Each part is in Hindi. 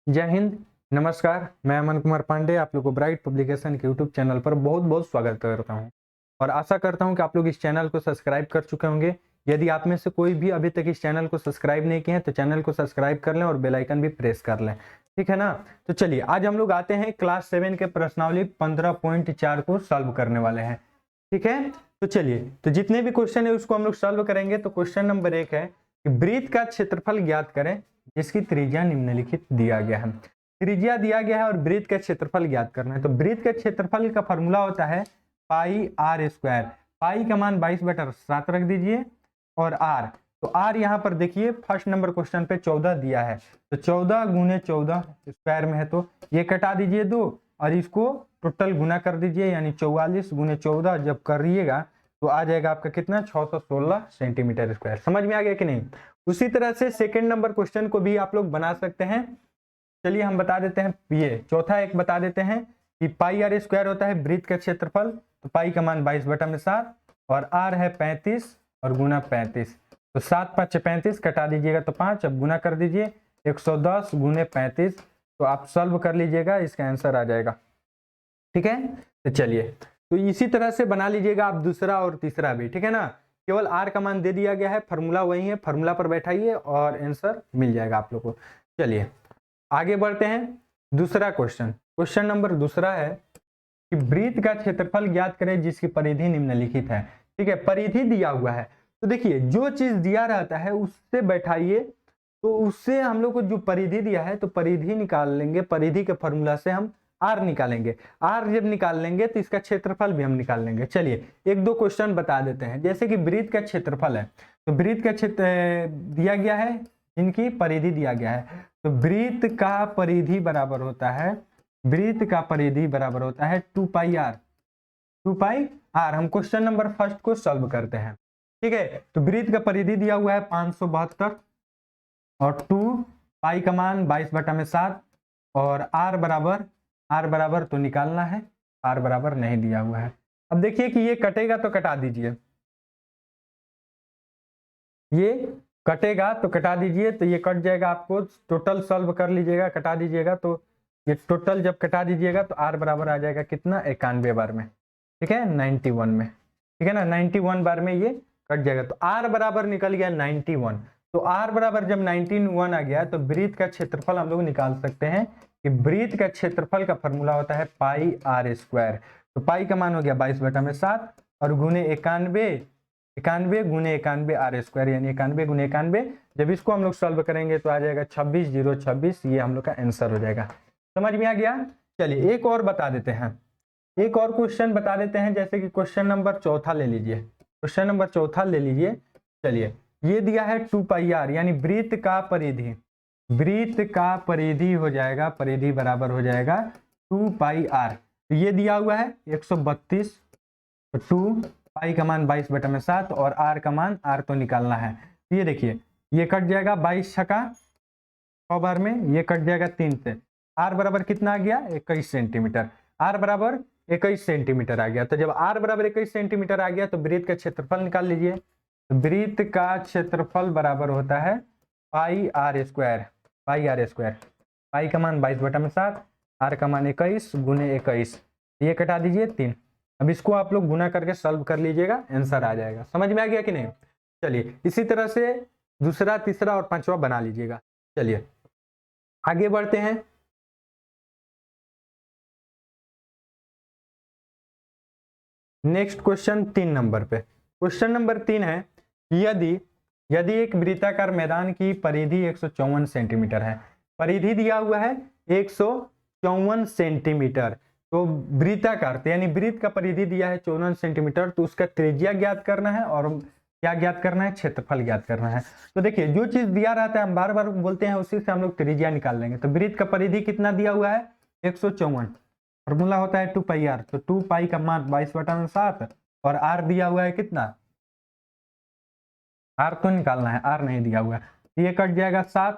जय हिंद। नमस्कार, मैं अमन कुमार पांडे आप लोग को ब्राइट पब्लिकेशन के यूट्यूब चैनल पर बहुत बहुत स्वागत करता हूं और आशा करता हूं कि आप लोग इस चैनल को सब्सक्राइब कर चुके होंगे। यदि आप में से कोई भी अभी तक इस चैनल को सब्सक्राइब नहीं किए हैं तो चैनल को सब्सक्राइब कर लें और बेल आइकन भी प्रेस कर लें, ठीक है ना। तो चलिए आज हम लोग आते हैं क्लास 7 के प्रश्नावली 15.4 को सॉल्व करने वाले हैं, ठीक है। तो चलिए, तो जितने भी क्वेश्चन है उसको हम लोग सॉल्व करेंगे। तो क्वेश्चन नंबर 1 है कि वृत्त का क्षेत्रफल ज्ञात करें जिसकी त्रिज्या निम्नलिखित दिया गया है। त्रिज्या दिया गया है और वृत्त का क्षेत्रफल ज्ञात करना है। तो वृत्त का क्षेत्रफल का फॉर्मूला होता है पाई आर स्क्वायर। पाई का मान 22/7 रख दीजिए और आर, तो आर यहाँ पर देखिए फर्स्ट नंबर क्वेश्चन पे 14 दिया है, तो 14 गुने 14 स्क्वायर में है तो ये कटा दीजिए 2 और इसको टोटल गुना कर दीजिए, यानी 44 गुने 14 जब करिएगा तो आ जाएगा आपका कितना 616 सेंटीमीटर स्क्वायर। समझ में आ गया कि नहीं। उसी तरह से सेकंड नंबर क्वेश्चन को भी आप लोग बना सकते हैं। चलिए हम बता देते हैं, ये चौथा एक बता देते हैं कि पाई आर स्क्वायर होता है वृत्त का क्षेत्रफल। तो पाई का मान 22/7 और आर है 35 और गुना 35, तो 7 5 35 कटा दीजिएगा तो 5, अब गुना कर दीजिए 110 गुने 35, तो आप सॉल्व कर लीजिएगा, इसका आंसर आ जाएगा, ठीक है। तो चलिए, तो इसी तरह से बना लीजिएगा आप दूसरा और तीसरा भी, ठीक है ना। केवल आर का मान दे दिया गया है, फार्मूला वही है, फार्मूला पर बैठाइए और आंसर मिल जाएगा आप लोग को। चलिए आगे बढ़ते हैं। दूसरा क्वेश्चन, क्वेश्चन नंबर दूसरा है कि वृत्त का क्षेत्रफल ज्ञात करें जिसकी परिधि निम्नलिखित है, ठीक है। परिधि दिया हुआ है तो देखिए जो चीज दिया रहता है उससे बैठाइए, तो उससे हम लोग को जो परिधि दिया है तो परिधि निकाल लेंगे। परिधि के फॉर्मूला से हम आर निकालेंगे, आर जब निकाल लेंगे तो इसका क्षेत्रफल भी हम निकाल लेंगे। चलिए एक दो क्वेश्चन बता देते हैं। जैसे कि वृत्त का क्षेत्रफल है, तो वृत्त का क्षेत्र दिया गया है, इनकी परिधि दिया गया है, तो वृत्त का परिधि बराबर होता है, वृत्त का परिधि बराबर होता है 2 पाई आर। 2 pi r. हम क्वेश्चन नंबर फर्स्ट को सॉल्व करते हैं, ठीक है। तो वृत्त का परिधि दिया हुआ है 572 और 2 पाई का मान 22/7 और आर बराबर तो निकालना है, आर बराबर नहीं दिया हुआ है। अब देखिए कि ये कटेगा तो कटा दीजिए, ये कटेगा तो कटा दीजिए, तो ये कट जाएगा, आपको टोटल सॉल्व कर लीजिएगा, कटा दीजिएगा, तो ये टोटल जब कटा दीजिएगा तो आर बराबर आ जाएगा कितना 91 बार में, ठीक है 91 में, ठीक है ना। 91 बार में ये कट जाएगा तो आर बराबर निकल गया 91। तो आर बराबर जब 91 आ गया तो वृत्त का क्षेत्रफल हम लोग निकाल सकते हैं कि वृत्त का क्षेत्रफल का फॉर्मूला होता है पाई आर स्क्वायर। तो पाई का मान हो गया 22/7 और गुने 91, 91 गुने 91 आर स्क्वायर, यानी 91 गुने 91। जब इसको हम लोग सॉल्व करेंगे तो आ जाएगा 26,026, ये हम लोग का आंसर हो जाएगा। समझ में आ गया। चलिए एक और बता देते हैं, एक और क्वेश्चन बता देते हैं। जैसे कि क्वेश्चन नंबर चौथा ले लीजिए, क्वेश्चन नंबर चौथा ले लीजिए। चलिए ये दिया है 2 पाई आर, यानी वृत्त का परिधि, वृत्त का परिधि हो जाएगा, परिधि बराबर हो जाएगा 2 पाई आर। ये दिया हुआ है 132, 2 पाई का मान 22/7 और आर का मान, आर तो निकालना है। ये देखिए ये कट जाएगा 22 छका 6 बार में, ये कट जाएगा 3 से। आर बराबर कितना आ गया 21 सेंटीमीटर, आर बराबर 21 सेंटीमीटर आ गया। तो जब आर बराबर 21 सेंटीमीटर आ गया तो वृत्त का क्षेत्रफल निकाल लीजिए। तो वृत्त का क्षेत्रफल बराबर होता है pi r square, pi r square. Pi का मान 22/7, आर का मान 21 गुने 21, ये कटा दीजिए 3। अब इसको आप लोग गुना करके सॉल्व कर लीजिएगा, आंसर आ जाएगा। समझ में आ गया कि नहीं। चलिए इसी तरह से दूसरा तीसरा और पांचवा बना लीजिएगा। चलिए आगे बढ़ते हैं। नेक्स्ट क्वेश्चन 3 नंबर पे, क्वेश्चन नंबर 3 है यदि यदि एक वृत्ताकार मैदान की परिधि 154 सेंटीमीटर है, परिधि दिया हुआ है 154 सेंटीमीटर, तो वृत्ताकार यानी वृत्त का परिधि दिया है 54 सेंटीमीटर, तो उसका त्रिज्या ज्ञात करना है और क्या ज्ञात करना है, क्षेत्रफल ज्ञात करना है। तो देखिए जो चीज दिया रहता है हम बार बार बोलते हैं उसी से हम लोग त्रिज्या निकाल लेंगे। तो वृत्त का परिधि कितना दिया हुआ है 154, फॉर्मूला होता है 2 पाई आर, तो 2 पाई का मान 22/7 और आर दिया हुआ है कितना, आर तो निकालना है, आर नहीं दिया हुआ है। ये कट जाएगा 7,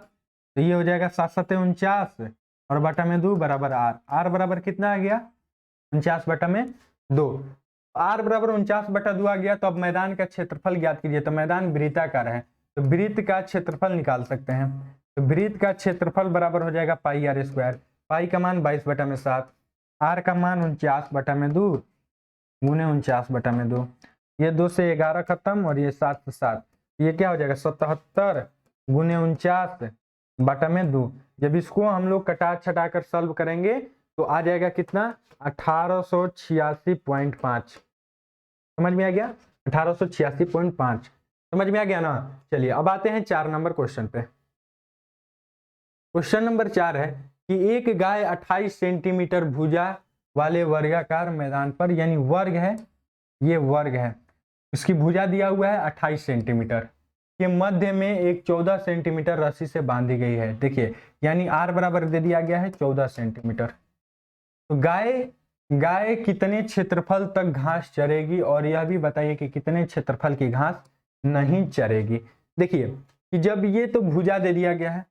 तो ये हो जाएगा 7 7 49 और बटा में 2 बराबर आर। आर बराबर कितना आ गया 49/2। आर बराबर 49/2 आ गया। तो अब मैदान का क्षेत्रफल ज्ञात कीजिए। तो मैदान वृत्ताकार है तो वृत्त का क्षेत्रफल निकाल सकते हैं। तो वृत्त का क्षेत्रफल बराबर हो जाएगा पाई आर स्क्वायर। पाई का मान 22/7, आर का मान 49/2 गुने 49/2। ये 2 से 11 खत्म और ये 7 से 7, ये क्या हो जाएगा 77 गुने 49/2। जब इसको हम लोग कटा छटा कर सॉल्व करेंगे तो आ जाएगा कितना 1886.5। समझ में आ गया 1886.5, समझ में आ गया ना। चलिए अब आते हैं 4 नंबर क्वेश्चन पे। क्वेश्चन नंबर 4 है कि एक गाय 28 सेंटीमीटर भुजा वाले वर्गाकार मैदान पर, यानी वर्ग है, ये वर्ग है, इसकी भुजा दिया हुआ है 28 सेंटीमीटर के मध्य में एक 14 सेंटीमीटर रस्सी से बांधी गई है। देखिए यानी आर बराबर दे दिया गया है 14 सेंटीमीटर। तो गाय कितने क्षेत्रफल तक घास चरेगी, और यह भी बताइए कि कितने क्षेत्रफल की घास नहीं चरेगी। देखिए कि जब ये तो भुजा दे दिया गया है,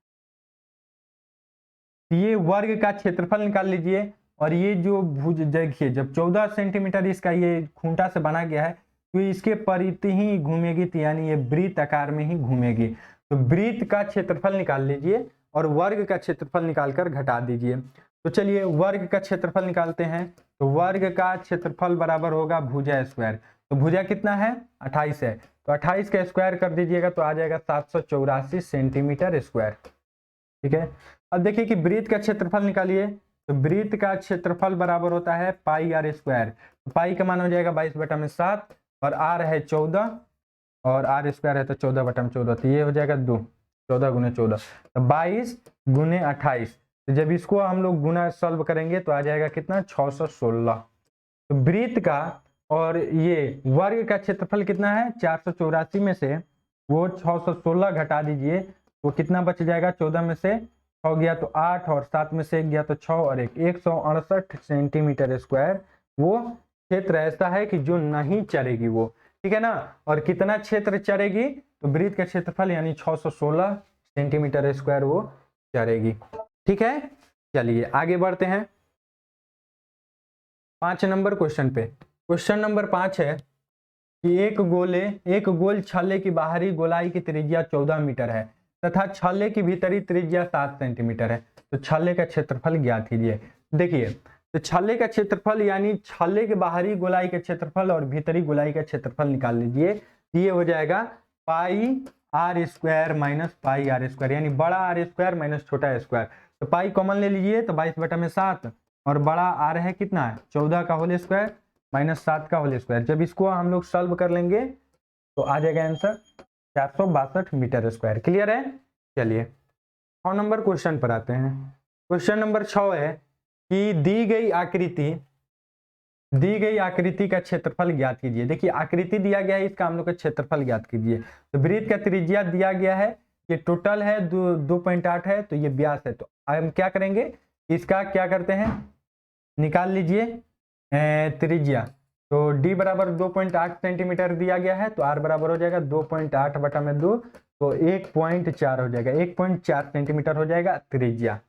ये वर्ग का क्षेत्रफल निकाल लीजिए, और ये जो भुज देखिए जब 14 सेंटीमीटर इसका ये खूंटा से बना गया है तो इसके परिधि ही घूमेगी, तो यानी ये वृत्त आकार में ही घूमेगी। तो वृत्त का क्षेत्रफल निकाल लीजिए और वर्ग का क्षेत्रफल निकालकर घटा दीजिए। तो चलिए वर्ग का क्षेत्रफल निकालते हैं। तो वर्ग का क्षेत्रफल बराबर होगा भुजा स्क्वायर। तो भुजा कितना है 28 है, तो 28 का स्क्वायर कर दीजिएगा तो आ जाएगा 784 सेंटीमीटर स्क्वायर। ठीक है, अब देखिए कि वृत्त का क्षेत्रफल निकालिए। तो वृत्त का क्षेत्रफल बराबर होता है पाई आर स्क्वायर। तो पाई का मान हो जाएगा 22/7 और आर है 14 और आर स्क्वायर है तो 14/14, तो ये हो जाएगा 2, 14 गुने 14, तो 22 गुने 28। तो जब इसको हम लोग गुना सॉल्व करेंगे तो आ जाएगा कितना 616। तो वृत्त का और ये वर्ग का क्षेत्रफल कितना है 484 में से वो 616 घटा दीजिए तो कितना बच जाएगा, 14 में से 6 गया तो 8 और 7 में से 1 गया तो 6 और 1, 168 सेंटीमीटर स्क्वायर वो क्षेत्र ऐसा है कि जो नहीं चरेगी वो। ठीक है ना, और कितना क्षेत्र चरेगी, तो वृत्त का क्षेत्रफल यानी 616 सेंटीमीटर स्क्वायर वो चरेगी। ठीक है, चलिए आगे बढ़ते हैं 5 नंबर क्वेश्चन पे। क्वेश्चन नंबर 5 है कि एक गोल छल्ले की बाहरी गोलाई की त्रिज्या 14 मीटर है तथा छल्ले की भीतरी त्रिज्या 7 सेंटीमीटर है। तो छल्ले का क्षेत्रफल ज्ञात कीजिए। देखिए तो छल्ले का क्षेत्रफल यानी छल्ले के बाहरी गोलाई का क्षेत्रफल और भीतरी गोलाई का क्षेत्रफल निकाल लीजिए। ये हो जाएगा pi r square minus pi r square, यानी बड़ा आर स्क्वायर माइनस छोटा स्क्वायर। तो पाई कॉमन ले लीजिए तो 22/7 और बड़ा आर है कितना है 14 का होल स्क्वायर माइनस 7 का होल स्क्वायर। जब इसको हम लोग सॉल्व कर लेंगे तो आ जाएगा आंसर 462 मीटर स्क्वायर। क्लियर है। चलिए 6 नंबर क्वेश्चन पर आते हैं। क्वेश्चन नंबर 6 है कि दी गई आकृति का क्षेत्रफल ज्ञात कीजिए। देखिए आकृति दिया गया है, इसका हम लोग का क्षेत्रफल ज्ञात कीजिए। तो वृत्त का त्रिज्या दिया गया है, ये टोटल है 2.8 है, तो ये व्यास है। तो हम क्या करेंगे, इसका क्या करते हैं निकाल लीजिए त्रिज्या। तो d बराबर 2.8 सेंटीमीटर दिया गया है, तो r बराबर हो जाएगा 2.8/2, तो 1.4 हो जाएगा, 1.4 सेंटीमीटर हो जाएगा त्रिज्या।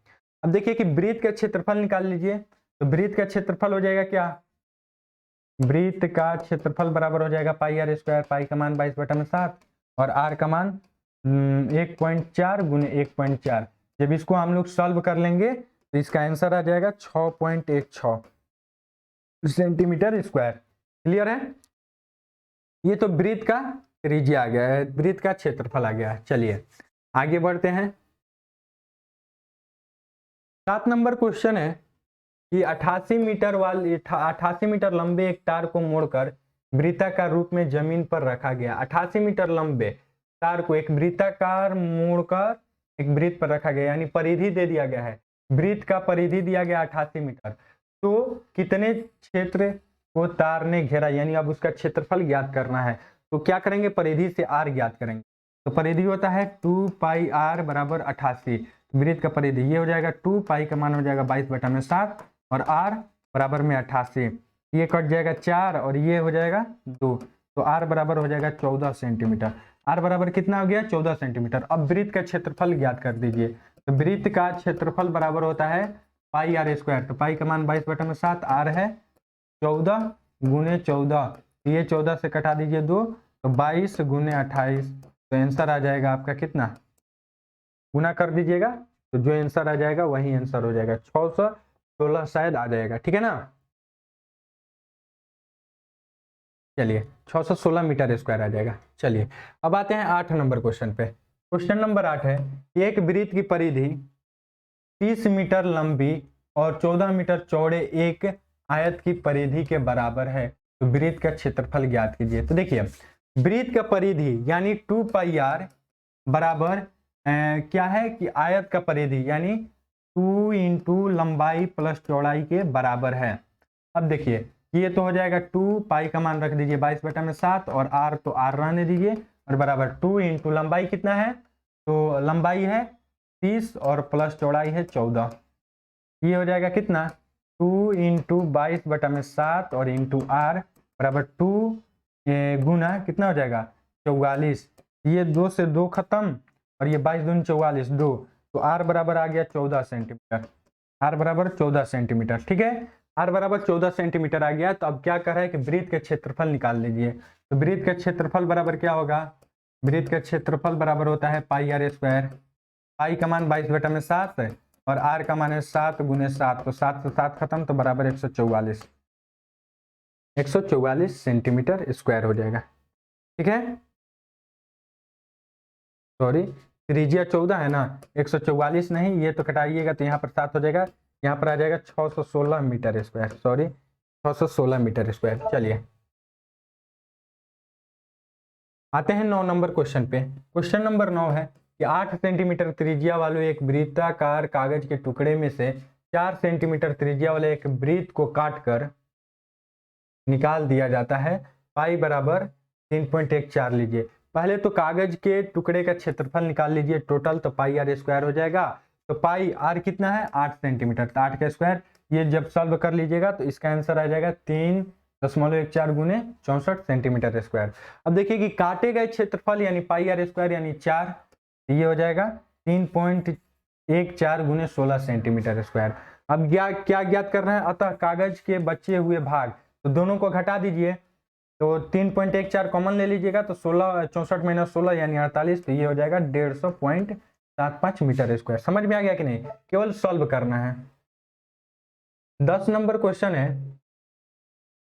अब देखिए कि वृत्त का क्षेत्रफल निकाल लीजिए। तो वृत्त का क्षेत्रफल हो जाएगा क्या, वृत्त का क्षेत्रफल बराबर हो जाएगा पाई आर स्क्वायर, पाई का मान 22/7 और आर का मान 1.4 गुने 1.4। जब इसको हम लोग सॉल्व कर लेंगे तो इसका आंसर आ जाएगा 6.16 सेंटीमीटर स्क्वायर। क्लियर है, ये तो वृत्त का त्रिज्या आ गया है, वृत्त का क्षेत्रफल आ गया है। चलिए आगे बढ़ते हैं। 7 नंबर क्वेश्चन है कि 88 मीटर लंबे एक तार को मोड़कर वृत्ताकार रूप में जमीन पर रखा गया। 88 मीटर लंबे तार को एक वृत्ताकार मोड़कर एक वृत्त पर रखा गया, यानी परिधि दे दिया गया है, वृत्त का परिधि दिया गया 88 मीटर। तो कितने क्षेत्र को तार ने घेरा, यानी अब उसका क्षेत्रफल ज्ञात करना है। तो क्या करेंगे, परिधि से आर ज्ञात करेंगे। तो परिधि होता है 2 पाई आर बराबर 88, वृत्त का परिधि ये हो जाएगा 2 पाई का मान हो जाएगा 22/7 और r बराबर में 88, ये कट जाएगा 4 और ये हो जाएगा 2, तो r बराबर हो जाएगा 14 सेंटीमीटर। r बराबर कितना हो गया 14 सेंटीमीटर। अब वृत्त का क्षेत्रफल ज्ञात कर दीजिए। तो वृत्त का क्षेत्रफल बराबर होता है पाई आर स्क्वायर, तो पाई का मान 22/7, r है 14 गुने 14, ये 14 से कटा दीजिए 2, तो 22 गुने 28, तो आंसर आ जाएगा आपका कितना गुना कर दीजिएगा तो जो आंसर आ जाएगा वही आंसर हो जाएगा, 616 शायद आ जाएगा, ठीक है ना। चलिए 616 मीटर स्क्वायर आ जाएगा। चलिए अब आते हैं 8 नंबर क्वेश्चन पे। क्वेश्चन नंबर 8 है, एक वृत्त की परिधि 30 मीटर लंबी और 14 मीटर चौड़े एक आयत की परिधि के बराबर है, तो वृत्त का क्षेत्रफल ज्ञात कीजिए। तो देखिए वृत्त का परिधि यानी 2 पाई आर बराबर क्या है कि आयत का परिधि यानी 2 इंटू लंबाई प्लस चौड़ाई के बराबर है। अब देखिए ये तो हो जाएगा 2 पाई का मान रख दीजिए 22/7 और आर तो आर रहने दीजिए और बराबर 2 इंटू लंबाई कितना है, तो लंबाई है 30 और प्लस चौड़ाई है 14, ये हो जाएगा कितना 2 इंटू 22/7 और इंटू आर बराबर 2 गुना कितना हो जाएगा 44, ये 2 से 2 खत्म और ये 22 दूनी 44 2, तो आर बराबर आ गया 14 सेंटीमीटर, आर बराबर 14 सेंटीमीटर, ठीक है। आर बराबर 14 सेंटीमीटर आ गया। तो अब क्या कर रहा है कि वृत्त का क्षेत्रफल निकाल लीजिए। तो वृत्त का क्षेत्रफल बराबर क्या होगा, वृत्त का क्षेत्रफल बराबर होता है पाई आर स्क्वायर, पाई का मान 22/7 है और आर का मान है 7 गुने 7, तो 7 से 7 खत्म तो बराबर 144 सेंटीमीटर स्क्वायर हो जाएगा, ठीक है। सॉरी त्रिज्या 14 है ना, 144 नहीं, ये तो घटाइएगा तो यहाँ पर 7 हो जाएगा, यहाँ पर आ जाएगा 616 metre square, sorry 616 metre square. चलिए आते हैं 9 नंबर क्वेश्चन पे। क्वेश्चन नंबर 9 है कि 8 सेंटीमीटर त्रिज्या वाले एक वृत्ताकार कागज के टुकड़े में से 4 सेंटीमीटर त्रिज्या वाले एक वृत्त को काटकर निकाल दिया जाता है, पाई बराबर 3.14 लीजिए। पहले तो कागज के टुकड़े का क्षेत्रफल निकाल लीजिए टोटल, तो पाई आर स्क्वायर हो जाएगा। तो पाई आर कितना है 8 सेंटीमीटर, तो 8 का स्क्वायर, ये जब सॉल्व कर लीजिएगा तो इसका आंसर आ जाएगा 3.14 गुने 64 सेंटीमीटर स्क्वायर। अब देखिए कि काटे गए क्षेत्रफल यानी पाई आर स्क्वायर यानी 4, ये हो जाएगा 3.14 गुने 16 सेंटीमीटर स्क्वायर। अब क्या ज्ञात कर रहे हैं, अतः कागज के बचे हुए भाग, तो दोनों को घटा दीजिए, तो 3.14 कॉमन ले लीजिएगा तो 64 माइनस 16 यानी 48, तो ये हो जाएगा 150.75 मीटर स्क्वायर। समझ में आ गया कि नहीं, केवल सॉल्व करना है। 10 नंबर क्वेश्चन है,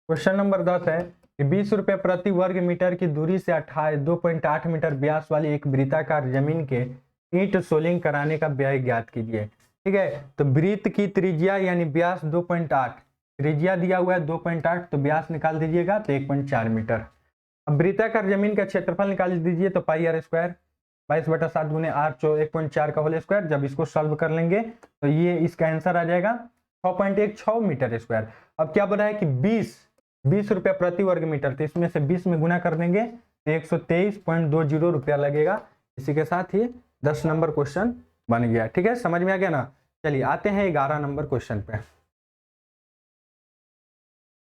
क्वेश्चन नंबर 10 है कि 20 रुपये प्रति वर्ग मीटर की दूरी से 2.8 मीटर व्यास वाली एक वृत्ताकार जमीन के ईंट सोलिंग कराने का व्यय ज्ञात कीजिए, ठीक है। तो वृत्त की त्रिज्या यानी व्यास 2.8, त्रिज्या दिया हुआ है 2.8, तो व्यास निकाल दीजिएगा तो 1.4 मीटर। अब वृत्ताकार जमीन का क्षेत्रफल निकाल दीजिए, तो पाई आर स्क्वायर 22/7 गुने आर 1.4 का होल स्क्वायर, जब इसको सॉल्व कर लेंगे तो ये इसका आंसर आ जाएगा 6.16 मीटर स्क्वायर। अब क्या बोला है कि 20 रुपया प्रति वर्ग मीटर, तो इसमें से 20 में गुना कर देंगे तो 123.20 रुपया लगेगा। इसी के साथ ही 10 नंबर क्वेश्चन बन गया, ठीक है, समझ में आ गया ना। चलिए आते हैं 11 नंबर क्वेश्चन पे।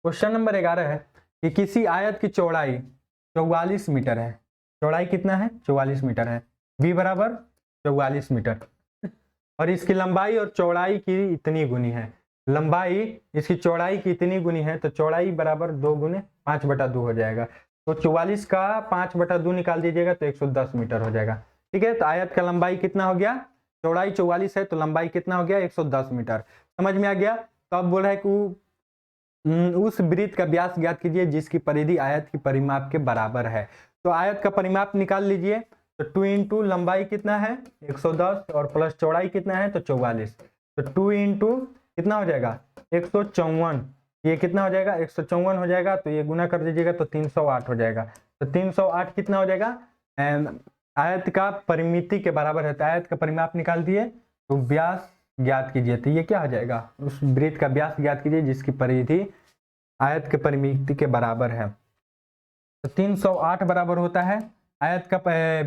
क्वेश्चन नंबर 11 है कि किसी आयत की चौड़ाई 44 मीटर है, चौड़ाई कितना है 44 मीटर है, बी बराबर 44 मीटर, और इसकी लंबाई और चौड़ाई की इतनी गुनी है, लंबाई इसकी चौड़ाई की इतनी गुनी है, तो चौड़ाई बराबर 2 गुने 5/2 हो जाएगा। तो 44 का 5/2 निकाल दीजिएगा तो 110 मीटर हो जाएगा, ठीक है। तो आयत का लंबाई कितना हो गया, चौड़ाई 44 है तो लंबाई कितना हो गया 110 मीटर। समझ में आ गया। तो अब बोल रहा है कि उस वृत्त का व्यास ज्ञात कीजिए जिसकी परिधि आयत की परिमाप के बराबर है। तो आयत का परिमाप निकाल लीजिए, तो 2 इंटू लंबाई कितना है 110 और प्लस चौड़ाई कितना है तो 44, तो 2 इंटू कितना हो जाएगा 154, ये कितना हो जाएगा 154 हो जाएगा, तो ये गुना कर दीजिएगा तो 308 हो जाएगा। तो 308 कितना हो जाएगा, आयत का परिमिति के बराबर है, तो आयत का परिमाप निकाल दिए तो व्यास ज्ञात कीजिए, तो ये क्या हो जाएगा उस वृत्त का व्यास ज्ञात कीजिए जिसकी परिधि आयत के परिमिति के बराबर है। तो 308 बराबर होता है आयत का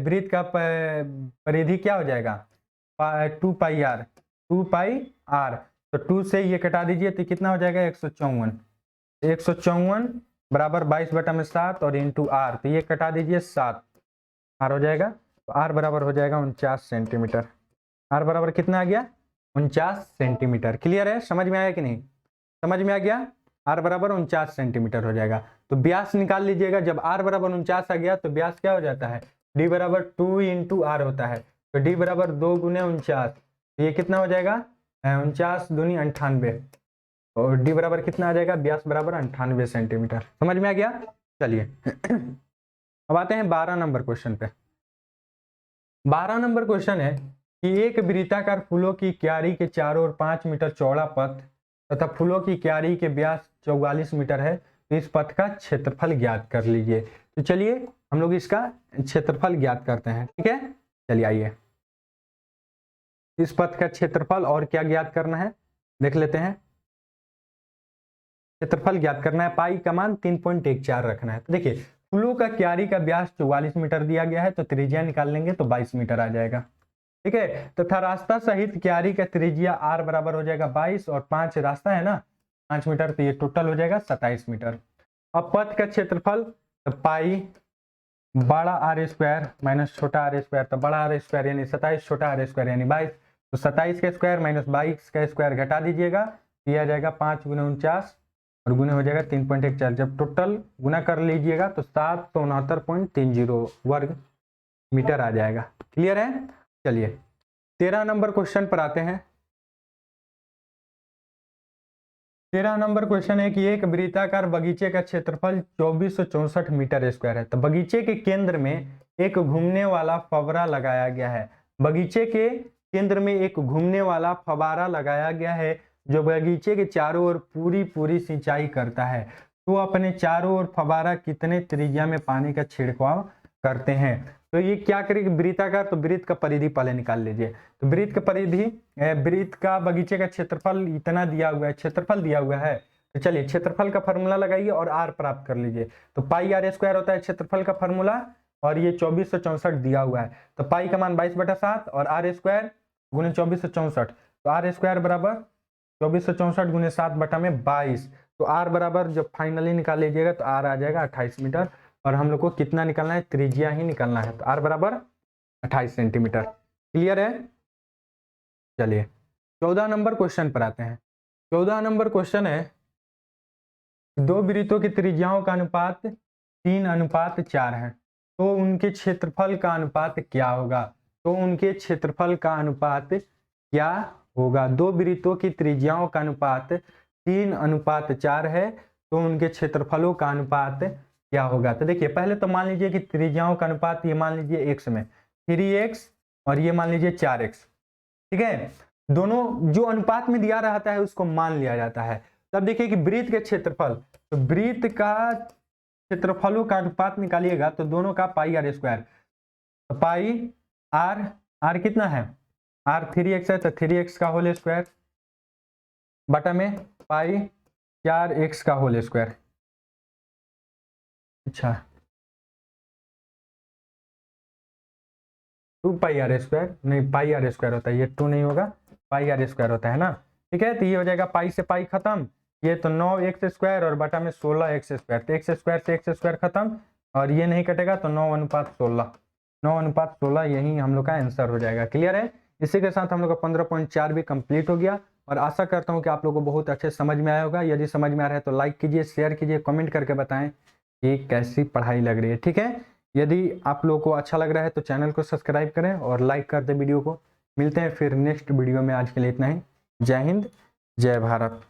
वृत्त का परिधि क्या हो जाएगा 2 पाई आर, तो 2 से ये कटा दीजिए तो कितना हो जाएगा 154 बराबर 22/7 और इंटू आर, तो ये कटा दीजिए 7, आर हो जाएगा, तो आर बराबर हो जाएगा 49 सेंटीमीटर। आर बराबर कितना आ गया 49 सेंटीमीटर। क्लियर है, समझ में आया कि नहीं, समझ में आ गया। आर बराबर 49 सेंटीमीटर हो जाएगा। तो व्यास निकाल लीजिएगा, जब आर बराबर 49 आ गया तो व्यास क्या हो जाता है डी बराबर 2 इंटू आर होता है, तो डी बराबर 2 गुने 49, तो ये कितना हो जाएगा 49 दूनी 98, और डी बराबर कितना आ जाएगा, व्यास बराबर 98 सेंटीमीटर। समझ में आ गया। चलिए अब आते हैं 12 नंबर क्वेश्चन पे। 12 नंबर क्वेश्चन है कि एक वृत्ताकार फूलों की क्यारी के चारों ओर 5 मीटर चौड़ा पथ तथा फूलों की क्यारी के व्यास 44 मीटर है, तो इस पथ का क्षेत्रफल ज्ञात कर लीजिए। तो चलिए हम लोग इसका क्षेत्रफल ज्ञात करते हैं, ठीक है। चलिए आइए, इस पथ का क्षेत्रफल और क्या ज्ञात करना है देख लेते हैं। क्षेत्रफल ज्ञात करना है, पाई का मान 3.14 रखना है। तो देखिए फूलों का क्यारी का व्यास 44 मीटर दिया गया है, तो त्रिज्या निकाल लेंगे तो 22 मीटर आ जाएगा, ठीक है। तथा रास्ता सहित क्यारी का त्रिज्या r बराबर हो जाएगा 22 और 5 रास्ता है ना 5 मीटर, तो ये टोटल हो जाएगा 27 मीटर। अब पथ का क्षेत्रफल तो पाई बड़ा आर स्क्वायर माइनस छोटा आर स्क्वायर, तो बड़ा आर स्क्वायर यानी 27, छोटा आर स्क्वायर यानी 22, तो 27 का स्क्वायर माइनस 22 का स्क्वायर घटा दीजिएगा, दिया जाएगा 5 गुना 49 और गुना हो जाएगा 3.14। जब टोटल गुना कर लीजिएगा तो 769.30 वर्ग मीटर आ जाएगा। क्लियर है। चलिए 13 नंबर क्वेश्चन पर आते हैं। 13 नंबर क्वेश्चन है कि एक वृत्ताकार बगीचे का क्षेत्रफल 2464 मीटर स्क्वायर है, तो बगीचे के केंद्र में एक घूमने वाला फव्वारा लगाया गया है। बगीचे के केंद्र में एक घूमने वाला फव्वारा लगाया गया है जो बगीचे के चारों ओर पूरी सिंचाई करता है। तो अपने चारों ओर फव्वारा कितने त्रिज्या में पानी का छिड़काव करते हैं। तो ये क्या करेगी वृत्ताकार, तो वृत्त का परिधि पहले निकाल लीजिए। तो वृत्त का परिधि, वृत्त का बगीचे का क्षेत्रफल इतना दिया हुआ है, क्षेत्रफल दिया हुआ है। तो चलिए क्षेत्रफल का फॉर्मूला लगाइए और आर प्राप्त कर लीजिए। तो पाई आर स्क्वायर होता है क्षेत्रफल का फॉर्मूला, और ये 2464 दिया हुआ है, तो पाई का मान 22/7 और आर स्क्वायर गुने 2464, तो आर स्क्वायर बराबर 2464 गुने 7/22, तो आर बराबर जब फाइनली निकाल लीजिएगा तो आर आ जाएगा 28 मीटर, और हम लोग को कितना निकालना है, त्रिज्या ही निकालना है, तो आर बराबर 28 सेंटीमीटर। क्लियर है। चलिए 14 नंबर क्वेश्चन पर आते हैं। 14 नंबर क्वेश्चन है दो वृत्तों की त्रिज्याओं का अनुपात 3:4 है, तो उनके क्षेत्रफल का अनुपात क्या होगा। तो उनके क्षेत्रफल का अनुपात क्या होगा। दो वृत्तों की त्रिज्याओं का अनुपात 3:4 है, तो उनके क्षेत्रफलों का अनुपात क्या होगा। तो देखिए पहले तो मान लीजिए कि त्रिज्याओं का अनुपात ये मान लीजिए x में 3x और ये मान लीजिए 4x, ठीक है। दोनों जो अनुपात में दिया रहता है उसको मान लिया जाता है। तब देखिए कि वृत्त के क्षेत्रफल, तो वृत्त का क्षेत्रफलों का अनुपात निकालिएगा तो दोनों का पाई आर स्क्वायर, तो पाई आर कितना है, आर 3x है, तो 3x का होल स्क्वायर बटा में पाई 4x का होल स्क्वायर। अच्छा 2 पाई आर स्क्वायर, नहीं पाई आर स्क्वायर होता है, ये 2 नहीं होगा, पाई आर स्क्वायर होता है ना, ठीक है। तो ये हो जाएगा पाई से पाई खत्म, ये तो 9x स्क्वायर और बटा में 16x स्क्वायर, तो x स्क्वायर से x स्क्वायर खत्म और ये नहीं कटेगा, तो 9:16, 9:16 यही हम लोग का आंसर हो जाएगा। क्लियर है। इसी के साथ हम लोग का 15.4 भी कंप्लीट हो गया, और आशा करता हूँ कि आप लोगों को बहुत अच्छे समझ में आया होगा। यदि समझ में आ रहा है तो लाइक कीजिए, शेयर कीजिए, कमेंट करके बताएं कि कैसी पढ़ाई लग रही है, ठीक है। यदि आप लोगों को अच्छा लग रहा है तो चैनल को सब्सक्राइब करें और लाइक कर दें वीडियो को। मिलते हैं फिर नेक्स्ट वीडियो में, आज के लिए इतना ही। जय हिंद, जय भारत।